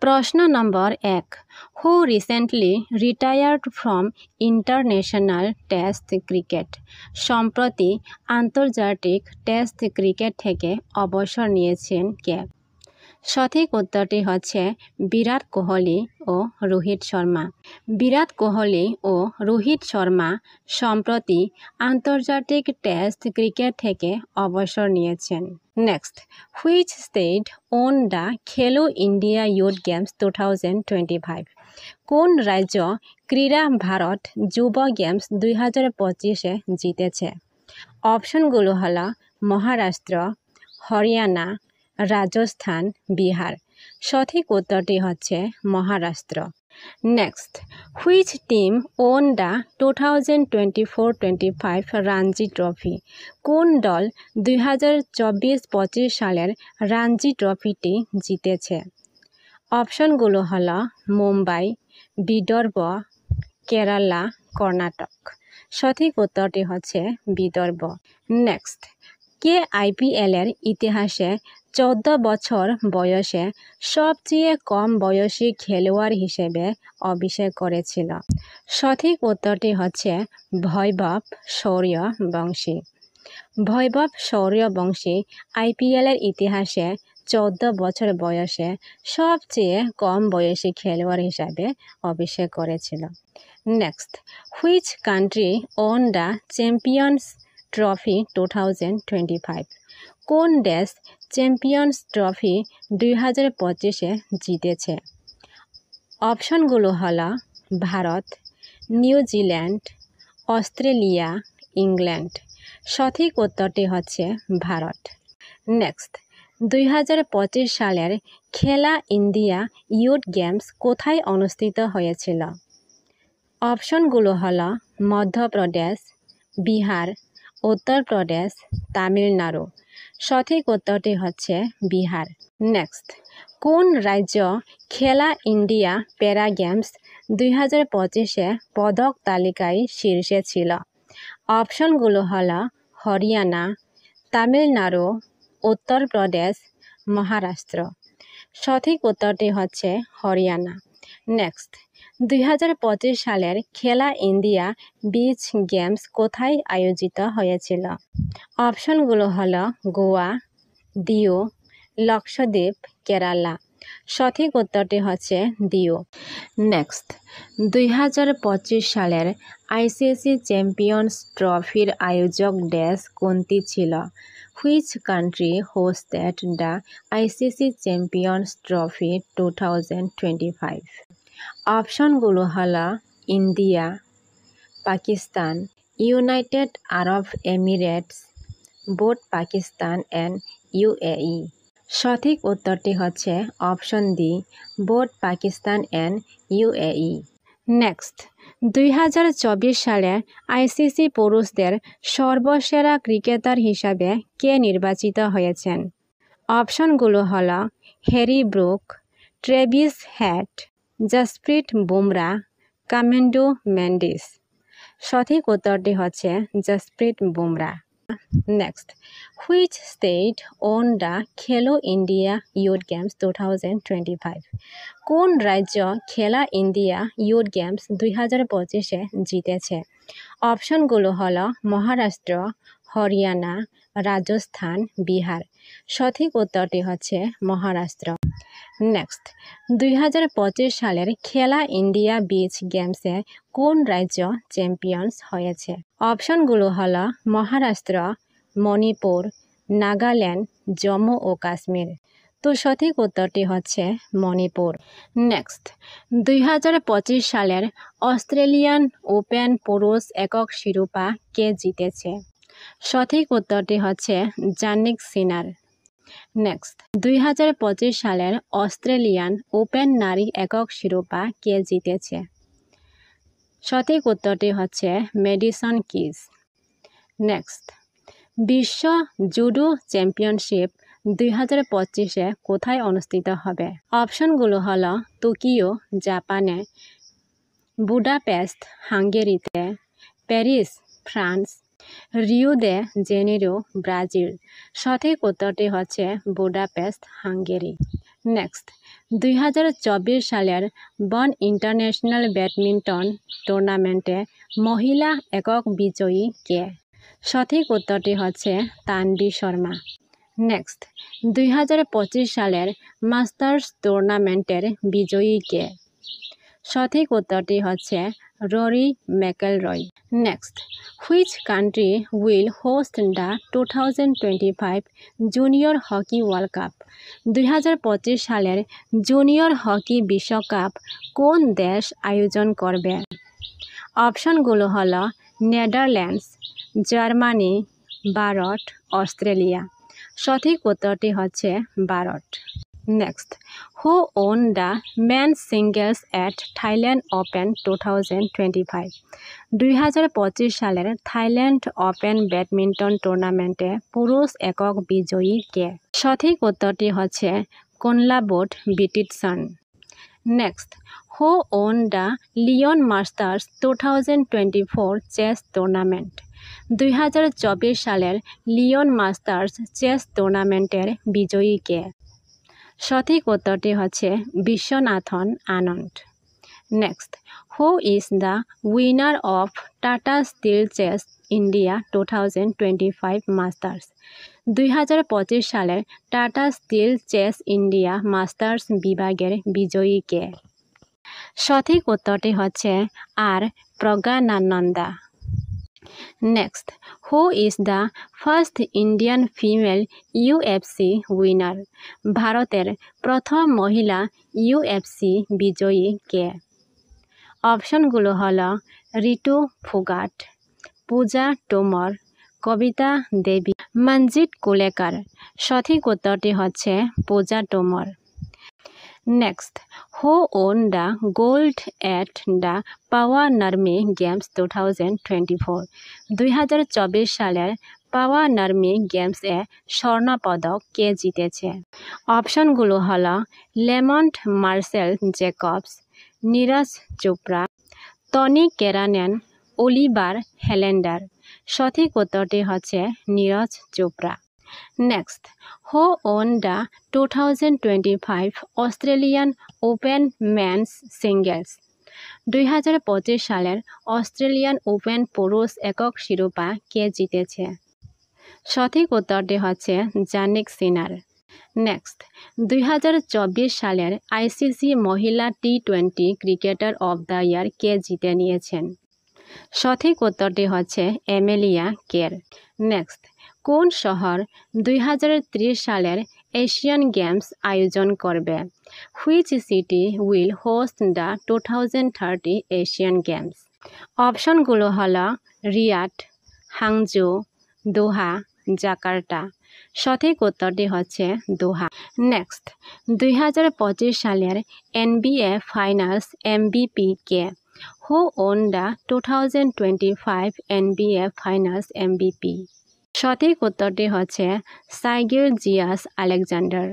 প্রশ্ন নম্বর 1 হু recently retired from international test cricket সম্প্রতি আন্তর্জাতিক টেস্ট ক্রিকেট থেকে অবসর নিয়েছেন কে সঠিক উত্তরটি হচ্ছে বিরাট কোহলি ও রোহিত শর্মা বিরাট কোহলি ও রোহিত শর্মা সম্প্রতি আন্তর্জাতিক টেস্ট ক্রিকেট থেকে অবসর নিয়েছেন next which state won the Khelo India youth games 2025 কোন রাজ্য ক্রীড়া ভারত যুব গেমস 2025-এ জিতেছে অপশনগুলো হলো মহারাষ্ট্র হরিয়ানা রাজস্থান বিহার সঠিক উত্তরটি হচ্ছে Maharashtra next which team won the 2024-25 Ranji trophy কোন দল 2024-25 সালের রঞ্জি ট্রফিটি জিতেছে অপশনগুলো হলো মুম্বাই বিদর্ভ কেরালা কর্ণাটক সঠিক উত্তরটি হচ্ছে বিদর্ভ নেক্সট কে আইপিএলের ইতিহাসে 14 বছর বয়সে সবচেয়ে কম বয়সী খেলোয়াড় হিসেবে অভিষেক করেছিল সঠিক উত্তরটি হচ্ছে বৈভব সূর্যবংশী বৈভব সূর্যবংশী আইপিএলের ইতিহাসে 14 বছর বয়সে সবচেয়ে কম বয়সী খেলোয়াড় হিসাবে অভিষেক করেছিল next which country won the champions trophy 2025 কোন দেশ চ্যাম্পিয়ন্স ট্রফি 2025-এ জিতেছে অপশনগুলো হলো ভারত নিউজিল্যান্ড অস্ট্রেলিয়া ইংল্যান্ড সঠিক উত্তরটি হচ্ছে ভারত নেক্সট 2025 সালের খেলা ইন্ডিয়া ইউথ গেমস কোথায় অনুষ্ঠিত হয়েছিল অপশনগুলো হলো মধ্যপ্রদেশ বিহার উত্তরপ্রদেশ তামিলনাড়ু সঠিক উত্তরটি হচ্ছে বিহার নেক্সট কোন রাজ্য খেলা ইন্ডিয়া প্যারা গেমস 2025-এ পদক তালিকায় শীর্ষে ছিল অপশনগুলো হলো হরিয়ানা তামিলনাড়ু উত্তরপ্রদেশ মহারাষ্ট্র সঠিক উত্তরটি হচ্ছে হরিয়ানা নেক্সট 2025 সালের খেলা ইন্ডিয়া বিচ গেমস কোথায় আয়োজিত হয়েছিল অপশনগুলো হলো গোয়া দিউ লক্ষদ্বীপ কেরালা সঠিক উত্তরটি হচ্ছে দিউ নেক্সট 2025 সালের আইসিসি চ্যাম্পিয়ন্স ট্রফির আয়োজক দেশ কোনটি ছিল which country hosted the ICC champions trophy 2025 অপশনগুলো হলো India Pakistan United Arab Emirates both Pakistan and UAE সঠিক উত্তরটি হচ্ছে option D both Pakistan and UAE next 2024 সালে আইসিসি পুরুষদের সর্বসেরা ক্রিকেটার হিসাবে কে নির্বাচিত হয়েছেন অপশনগুলো হলো Harry Brook Travis Head Jasprit Bumrah Kamindu Mendis সঠিক উত্তরটি হচ্ছে Jasprit Bumrah next which state won the Khelo India youth games 2025 কোন রাজ্য খেলা ইন্ডিয়া ইউথ গেমস 2025-এ জিতেছে অপশনগুলো হলো মহারাষ্ট্র হরিয়ানা রাজস্থান বিহার সঠিক উত্তরটি হচ্ছে মহারাষ্ট্র নেক্সট 2025 সালের খেলা ইন্ডিয়া বিচ গেমসে কোন রাজ্য চ্যাম্পিয়ন্স হয়েছে অপশনগুলো হলো মহারাষ্ট্র মণিপুর নাগাল্যান্ড জম্মু ও কাশ্মীর তো সঠিক উত্তরটি হচ্ছে মণিপুর নেক্সট 2025 সালের অস্ট্রেলিয়ান ওপেন পুরুষ একক শিরোপা কে জিতেছে সঠিক উত্তরটি হচ্ছে জানিক সিনার নেক্সট 2025 সালের অস্ট্রেলিয়ান ওপেন নারী একক শিরোপা কে জিতেছে সঠিক উত্তরটি হচ্ছে মেডিসন কিজ নেক্সট বিশ্ব জুডো চ্যাম্পিয়নশিপ 2025-এ কোথায় অনুষ্ঠিত হবে অপশনগুলো হলো টোকিও জাপানে বুডাপেস্ট হাঙ্গেরিতে প্যারিস ফ্রান্স রিও দে জেনেরো ব্রাজিল সঠিক উত্তরটি হচ্ছে বুডাপেস্ট হাঙ্গেরি নেক্সট 2024 সালের বন ইন্টারন্যাশনাল ব্যাডমিন্টন টুর্নামেন্টে মহিলা একক বিজয়ী কে? সঠিক উত্তরটি হচ্ছে তানভি শর্মা। নেক্সট, 2025 সালের মাস্টার্স টুর্নামেন্টের বিজয়ী কে? সঠিক উত্তরটি হচ্ছে Rory McIlroy. Next, which country will host the 2025 junior hockey world cup? 2025 সালের জুনিয়র হকি বিশ্বকাপ কোন দেশ আয়োজন করবে? অপশনগুলো হলো নেদারল্যান্ডস, জার্মানি, ভারত, অস্ট্রেলিয়া। সঠিক উত্তরটি হচ্ছে Bharat. Next, who won the men's singles at Thailand open 2025? 2025 সালের থাইল্যান্ড ওপেন ব্যাডমিন্টন টুর্নামেন্টে পুরুষ একক বিজয়ী কে? সঠিক উত্তরটি হচ্ছে কুনলাবোট বিটিটসন। Next, who won the Leon masters 2024 chess tournament? 2024 সালের লিওন মাস্টার্স চেস টুর্নামেন্টের বিজয়ী কে? সঠিক উত্তরটি হচ্ছে Viswanathan Anand. Next, who is the winner of Tata steel chess India 2025 masters? 2025 সালের Tata steel chess India masters বিভাগের বিজয়ী কে? সঠিক উত্তরটি হচ্ছে R Praggnanandhaa. Next, who is the first Indian female UFC winner? ভারতের প্রথম মহিলা ইউএফসি বিজয়ী কে? অপশনগুলো হলো ঋতু ফোগাট, পূজা টোমর, কবিতা দেবী, মনজিৎ কুলেকার। সঠিক উত্তরটি হচ্ছে Pooja Tomar. Next, who won the gold at the Paavo Nurmi games 2024? 2024 সালের পাওয়া নার্মি গেমসে স্বর্ণপদক কে জিতেছে? অপশনগুলো হলো Lamont Marcell Jacobs, Neeraj Chopra, Toni Keranen, Oliver Helander. সঠিক উত্তরটি হচ্ছে Neeraj Chopra. Next, who won the 2025 Australian open men's singles? 2025 সালের অস্ট্রেলিয়ান ওপেন পুরুষ একক শিরোপা কে জিতেছে? সঠিক উত্তরটি হচ্ছে জানিক সিনার। নেক্সট, 2024 সালের আইসিসি মহিলা টি-20 ক্রিকেটার অব দ্য ইয়ার কে জিতে নিয়েছেন? সঠিক উত্তরটি হচ্ছে এমেলিয়া কের। নেক্সট, কোন শহর 2030 সালের এশিয়ান গেমস আয়োজন করবে? Which city will host the 2030 Asian games? অপশনগুলো হলো রিয়াদ, হাংজু, দোহা, জাকার্তা। সঠিক উত্তরটি হচ্ছে দোহা। নেক্সট, 2025 সালের NBA finals MVP K? Who won the 2025 NBA finals MVP? সঠিক উত্তরটি হচ্ছে সাই গিলজিয়াস আলেকজান্ডার।